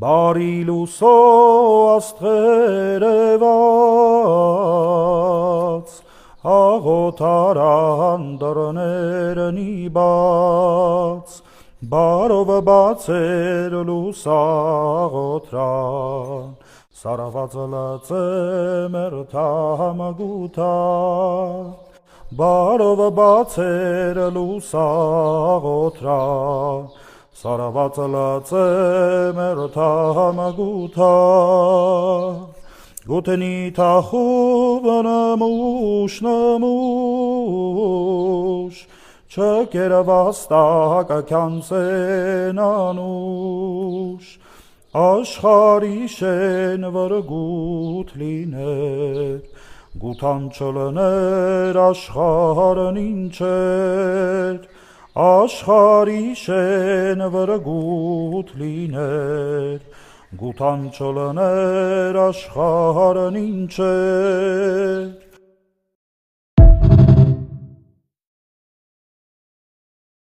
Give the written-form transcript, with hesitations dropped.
բարի լուսո աստղերևած, աղոթարան դռներն իբաց, բարով բացեր լուսաղոթրան, սարված լծեմեր թամգութան, բարով բացեր լուսաղոթրան, սարված լծեմեր թամգութան, գութնի թախուվ նմուշ, չկերվաստակ կյանցեն անուշ, աշխարի շեն վրգութ լիներ, գութան չլներ աշխարն ինչեր, աշխարի շեն վրգութ լիներ, գութան չլներ աշխարն ինչեր,